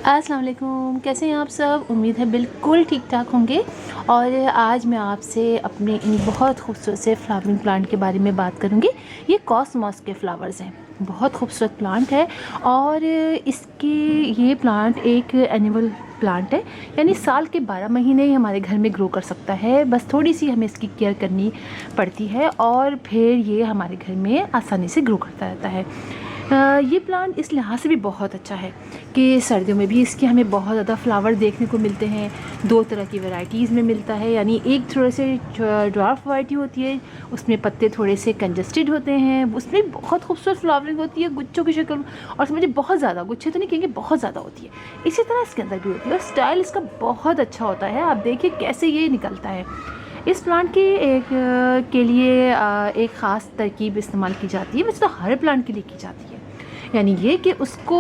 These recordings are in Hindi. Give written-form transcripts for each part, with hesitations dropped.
अस्सलाम वालेकुम, कैसे हैं आप सब। उम्मीद है बिल्कुल ठीक ठाक होंगे। और आज मैं आपसे अपने इन बहुत खूबसूरत से फ्लावरिंग प्लांट के बारे में बात करूंगी। ये कॉस्मॉस के फ्लावर्स हैं, बहुत खूबसूरत प्लांट है। और इसके ये प्लांट एक एनुअल प्लांट है, यानी साल के 12 महीने ही हमारे घर में ग्रो कर सकता है। बस थोड़ी सी हमें इसकी केयर करनी पड़ती है और फिर ये हमारे घर में आसानी से ग्रो करता रहता है। ये प्लांट इस लिहाज से भी बहुत अच्छा है कि सर्दियों में भी इसके हमें बहुत ज़्यादा फ्लावर देखने को मिलते हैं। दो तरह की वैरायटीज़ में मिलता है, यानी एक थोड़े से ड्वार्फ वैरायटी होती है, उसमें पत्ते थोड़े से कंजस्टेड होते हैं, उसमें बहुत खूबसूरत फ्लावरिंग होती है गुच्छों की शक्ल, और समझे बहुत ज़्यादा गुच्छे तो नहीं कहेंगे, बहुत ज़्यादा होती है। इसी तरह इसके अंदर भी होती है और स्टाइल इसका बहुत अच्छा होता है। आप देखिए कैसे ये निकलता है। इस प्लांट के के लिए एक ख़ास तरकीब इस्तेमाल की जाती है, वैसे तो हर प्लांट के लिए की जाती है। यानी ये कि उसको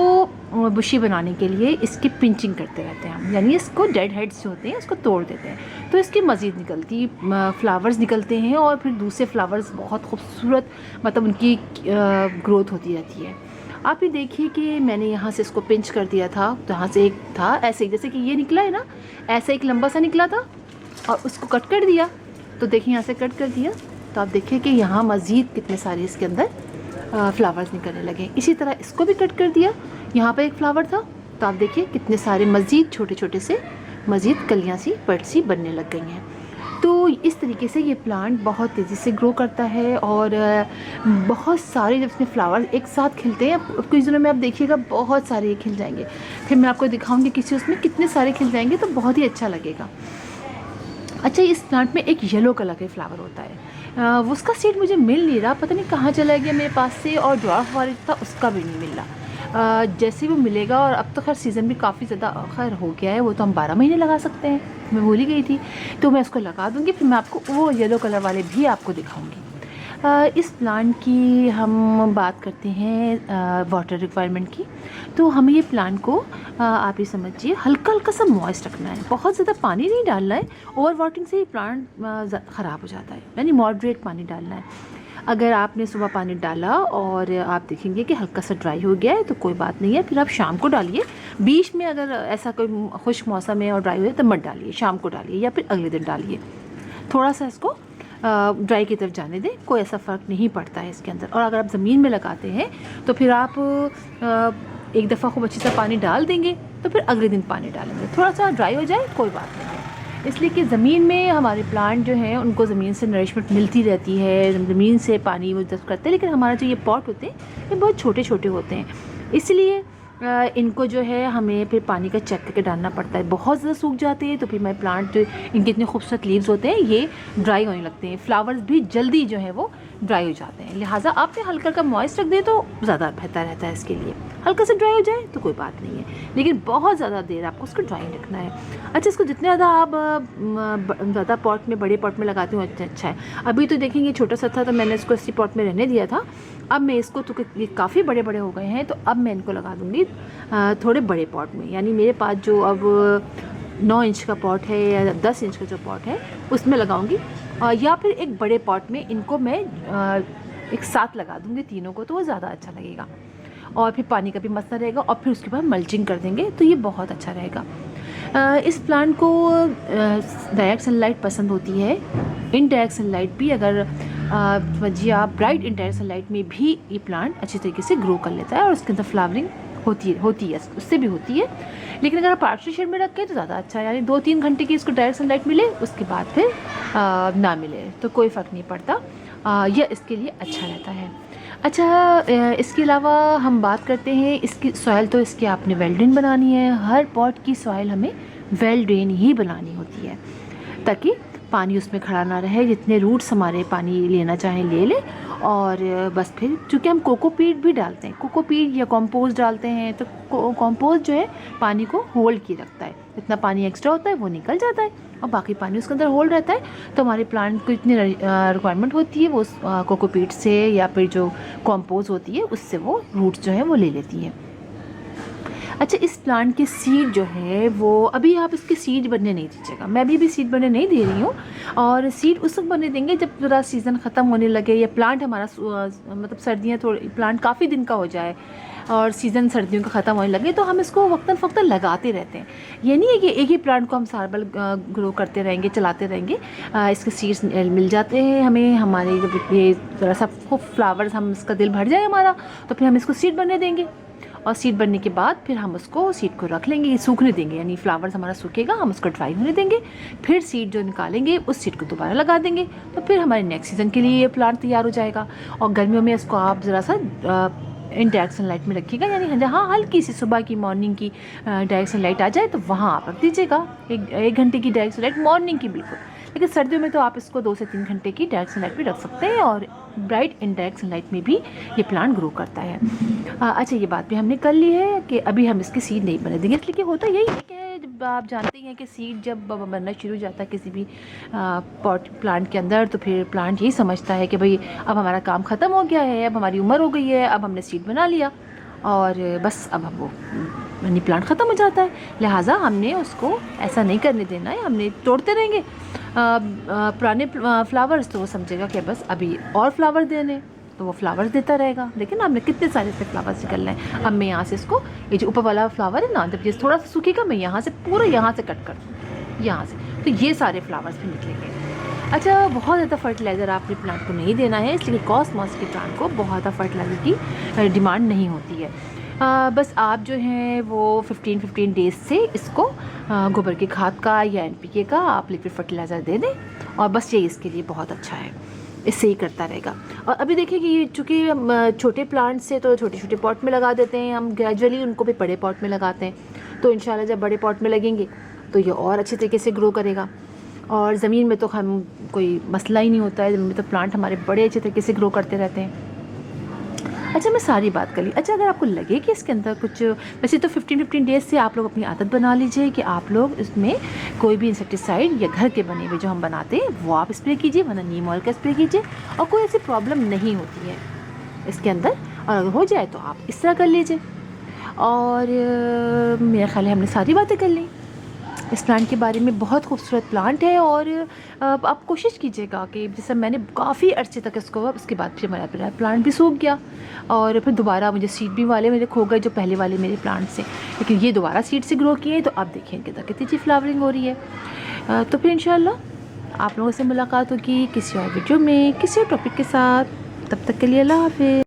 बुशी बनाने के लिए इसकी पिंचिंग करते रहते हैं हम, यानी इसको डेड हेड्स जो होते हैं उसको तोड़ देते हैं, तो इसकी मज़ीद निकलती फ्लावर्स निकलते हैं और फिर दूसरे फ्लावर्स बहुत खूबसूरत, मतलब उनकी ग्रोथ होती रहती है। आप ये देखिए कि मैंने यहाँ से इसको पिंच कर दिया था, तो यहाँ से एक था ऐसे ही, जैसे कि ये निकला है ना, ऐसा एक लंबा सा निकला था और उसको कट कर दिया। तो देखिए यहाँ से कट कर दिया, तो आप देखिए कि यहाँ मज़ीद कितने सारे इसके अंदर फ्लावर्स निकलने लगे। इसी तरह इसको भी कट कर दिया, यहाँ पर एक फ्लावर था, तो आप देखिए कितने सारे मज़ीद छोटे छोटे से मज़ीद कलियाँ सी बड सी बनने लग गई हैं। तो इस तरीके से ये प्लांट बहुत तेज़ी से ग्रो करता है और बहुत सारे जब इसमें फ्लावर्स एक साथ खिलते हैं, कुछ दिनों में आप देखिएगा बहुत सारे ये खिल जाएंगे। फिर मैं आपको दिखाऊंगी किसी उसमें कितने सारे खिल जाएंगे, तो बहुत ही अच्छा लगेगा। अच्छा, इस प्लांट में एक येलो कलर का फ्लावर होता है, उसका सीड मुझे मिल नहीं रहा, पता नहीं कहाँ चला गया मेरे पास से, और ड्वार्फ वाला था उसका भी नहीं मिल रहा। जैसे वो मिलेगा, और अब तो खैर सीज़न भी काफ़ी ज़्यादा खैर हो गया है, वो तो हम 12 महीने लगा सकते हैं, मैं भूल ही गई थी। तो मैं उसको लगा दूँगी, फिर मैं आपको वो येलो कलर वाले भी आपको दिखाऊँगी। इस प्लांट की हम बात करते हैं वाटर रिक्वायरमेंट की, तो हमें ये प्लांट को आप ये समझिए हल्का हल्का सा मॉइस्ट रखना है, बहुत ज़्यादा पानी नहीं डालना है। ओवर वाटरिंग से ये प्लांट ख़राब हो जाता है, यानी मॉडरेट पानी डालना है। अगर आपने सुबह पानी डाला और आप देखेंगे कि हल्का सा ड्राई हो गया है, तो कोई बात नहीं है, फिर आप शाम को डालिए। बीच में अगर ऐसा कोई खुश्क मौसम है और ड्राई हो तो मत डालिए, शाम को डालिए या फिर अगले दिन डालिए। थोड़ा सा इसको ड्राई की तरफ जाने दें, कोई ऐसा फ़र्क नहीं पड़ता है इसके अंदर। और अगर आप ज़मीन में लगाते हैं तो फिर आप एक दफ़ा खूब अच्छी सा पानी डाल देंगे, तो फिर अगले दिन पानी डालेंगे, थोड़ा सा ड्राई हो जाए कोई बात नहीं है। इसलिए कि ज़मीन में हमारे प्लांट जो हैं उनको ज़मीन से नरिशमेंट मिलती रहती है, ज़मीन से पानी वो जब करते हैं, लेकिन हमारा जो ये पॉट होते हैं ये बहुत छोटे छोटे होते हैं, इसलिए इनको जो है हमें फिर पानी का चेक करके डालना पड़ता है। बहुत ज़्यादा सूख जाते हैं तो फिर मैं प्लांट जो इनके इतने खूबसूरत लीव्स होते हैं ये ड्राई होने लगते हैं, फ्लावर्स भी जल्दी जो है वो ड्राई हो जाते हैं। लिहाजा आपने हल्का का मॉइस्ट रख दे तो ज़्यादा बेहतर रहता है इसके लिए। हल्का से ड्राई हो जाए तो कोई बात नहीं है, लेकिन बहुत ज़्यादा देर आपको उसको ड्राई रखना है। अच्छा, इसको जितने ज़्यादा आप ज़्यादा पॉट में, बड़े पॉट में लगाते हो उतना अच्छा है। अभी तो देखेंगे छोटा सा था तो मैंने इसको इसी पॉट में रहने दिया था। अब मैं इसको, तो ये काफ़ी बड़े बड़े हो गए हैं, तो अब मैं इनको लगा दूँगी थोड़े बड़े पॉट में। यानी मेरे पास जो अब 9 इंच का पॉट है या 10 इंच का जो पॉट है उसमें लगाऊंगी, या फिर एक बड़े पॉट में इनको मैं एक साथ लगा दूंगी तीनों को, तो वो ज़्यादा अच्छा लगेगा और फिर पानी का भी मसला रहेगा, और फिर उसके बाद मल्चिंग कर देंगे तो ये बहुत अच्छा रहेगा। इस प्लांट को डायरेक्ट सनलाइट पसंद होती है, इनडायरेक्ट सनलाइट भी, अगर समझिए आप ब्राइट इनडायरेक्ट सनलाइट में भी ये प्लांट अच्छी तरीके से ग्रो कर लेता है और उसके अंदर फ्लावरिंग होती है, उससे भी होती है। लेकिन अगर आप पार्शियल शेड में रखें तो ज़्यादा अच्छा है, यानी 2-3 घंटे की इसको डायरेक्ट सनलाइट मिले, उसके बाद फिर ना मिले तो कोई फ़र्क नहीं पड़ता, यह इसके लिए अच्छा रहता है। अच्छा, इसके अलावा हम बात करते हैं इसकी सॉइल, तो इसकी आपने वेल ड्रेन बनानी है। हर पॉट की सॉइल हमें वेल ड्रेन ही बनानी होती है, ताकि पानी उसमें खड़ा ना रहे, जितने रूट्स हमारे पानी लेना चाहें ले लें। और बस फिर चूँकि हम कोकोपीट भी डालते हैं, कोकोपीट या कंपोस्ट डालते हैं, तो कंपोस्ट जो है पानी को होल्ड किए रखता है, जितना पानी एक्स्ट्रा होता है वो निकल जाता है और बाकी पानी उसके अंदर होल्ड रहता है। तो हमारे प्लांट को इतनी रिक्वायरमेंट होती है वो कोकोपीट से या फिर जो कंपोस्ट होती है उससे वो रूट्स जो है वो ले लेती है। अच्छा, इस प्लांट की सीड जो है वो अभी आप इसकी सीड बनने नहीं दीजिएगा, मैं भी सीड बनने नहीं दे रही हूँ। और सीड उस वक्त बनने देंगे जब पूरा सीज़न ख़त्म होने लगे या प्लांट हमारा मतलब सर्दियाँ थोड़ी प्लांट काफ़ी दिन का हो जाए और सीज़न सर्दियों का ख़त्म होने लगे, तो हम इसको वक्तन फ़वक्तन लगाते रहते हैं। ये नहीं है कि एक ही प्लांट को हम साल भर ग्रो करते रहेंगे, चलाते रहेंगे। इसके सीड्स मिल जाते हैं हमें, हमारे जब ये ज़रा सा फ्लावर्स हम इसका दिल भर जाए हमारा, तो फिर हम इसको सीड बनने देंगे। और सीड बनने के बाद फिर हम उसको सीड को रख लेंगे, सूखने देंगे, यानी फ्लावर्स हमारा सूखेगा, हम उसको ड्राई होने देंगे। फिर सीड जो निकालेंगे उस सीड को दोबारा लगा देंगे, तो फिर हमारे नेक्स्ट सीज़न के लिए ये प्लांट तैयार हो जाएगा। और गर्मियों में इसको आप ज़रा सा इनडायरेक्ट सनलाइट में रखिएगा, यानी जहाँ हल्की सी सुबह की मॉर्निंग की डायरेक्ट सनलाइट आ जाए तो वहाँ आप रख दीजिएगा, एक घंटे की डायरेक्ट सनलाइट मॉर्निंग की बिल्कुल। लेकिन सर्दियों में तो आप इसको 2 से 3 घंटे की डायरेक्ट सनलाइट भी रख सकते हैं, और ब्राइट इनडायरेक्ट सनलाइट में भी ये प्लांट ग्रो करता है। अच्छा, ये बात भी हमने कर ली है कि अभी हम इसकी सीड नहीं बने देंगे, इसलिए कि होता यही है कि जब आप जानते हैं कि सीड जब बनना शुरू हो जाता है किसी भी पॉट प्लांट के अंदर, तो फिर प्लांट यही समझता है कि भाई अब हमारा काम ख़त्म हो गया है, अब हमारी उम्र हो गई है, अब हमने सीड बना लिया और बस अब हम वो मनी प्लांट ख़त्म हो जाता है। लिहाजा हमने उसको ऐसा नहीं करने देना है, हमने तोड़ते रहेंगे पुराने फ्लावर्स, तो वो समझेगा कि बस अभी और फ्लावर देने, तो वो फ्लावर्स देता रहेगा। लेकिन हमने कितने सारे से फ्लावर्स निकलना है। अब मैं यहाँ से इसको, ये जो ऊपर वाला फ्लावर है ना, जब ये थोड़ा सा सूखेगा मैं यहाँ से पूरा यहाँ से कट कर दूँ, यहाँ से, तो ये सारे फ्लावर्स भी निकलेंगे। अच्छा, बहुत ज़्यादा फर्टिलाइज़र आपने प्लांट को नहीं देना है, इसलिए कॉस्मॉस के प्लांट को बहुत ज़्यादा फर्टिलाइज़र की डिमांड नहीं होती है। बस आप जो हैं वो 15 डेज़ से इसको गोबर की खाद का या NPK का आप लिक्विड फर्टिलाइज़र दे दें, और बस ये इसके लिए बहुत अच्छा है, इससे ही करता रहेगा। और अभी देखिए कि ये चूँकि छोटे प्लांट से तो छोटे छोटे पॉट में लगा देते हैं हम, ग्रेजुअली उनको भी बड़े पॉट में लगाते हैं, तो इंशाल्लाह जब बड़े पॉट में लगेंगे तो ये और अच्छे तरीके से ग्रो करेगा। और ज़मीन में तो हम कोई मसला ही नहीं होता है, ज़मीन में तो प्लांट हमारे बड़े अच्छे तरीके से ग्रो करते रहते हैं। अच्छा, मैं सारी बात कर ली। अच्छा, अगर आपको लगे कि इसके अंदर कुछ, वैसे तो 15 डेज़ से आप लोग अपनी आदत बना लीजिए कि आप लोग इसमें कोई भी इंसेक्टिसाइड या घर के बने हुए जो हम बनाते हैं वो आप स्प्रे कीजिए, वरना नीम ऑयल का स्प्रे कीजिए, और कोई ऐसी प्रॉब्लम नहीं होती है इसके अंदर। और अगर हो जाए तो आप इस तरह कर लीजिए। और मेरा ख्याल है हमने सारी बातें कर ली इस प्लांट के बारे में। बहुत खूबसूरत प्लांट है, और आप कोशिश कीजिएगा कि जैसे मैंने काफ़ी अर्से तक इसको, उसके बाद फिर मेरा प्लांट भी सूख गया, और फिर दोबारा मुझे सीड भी वाले मेरे खो गए जो पहले वाले मेरे प्लांट से, लेकिन ये दोबारा सीड से ग्रो किए, तो अब देखिए इनके अंदर कितनी अच्छी फ्लावरिंग हो रही है। तो फिर इंशाल्लाह आप लोगों से मुलाकात होगी किसी और वीडियो में किसी और टॉपिक के साथ। तब तक के लिए अल्लाह हाफ़िज़।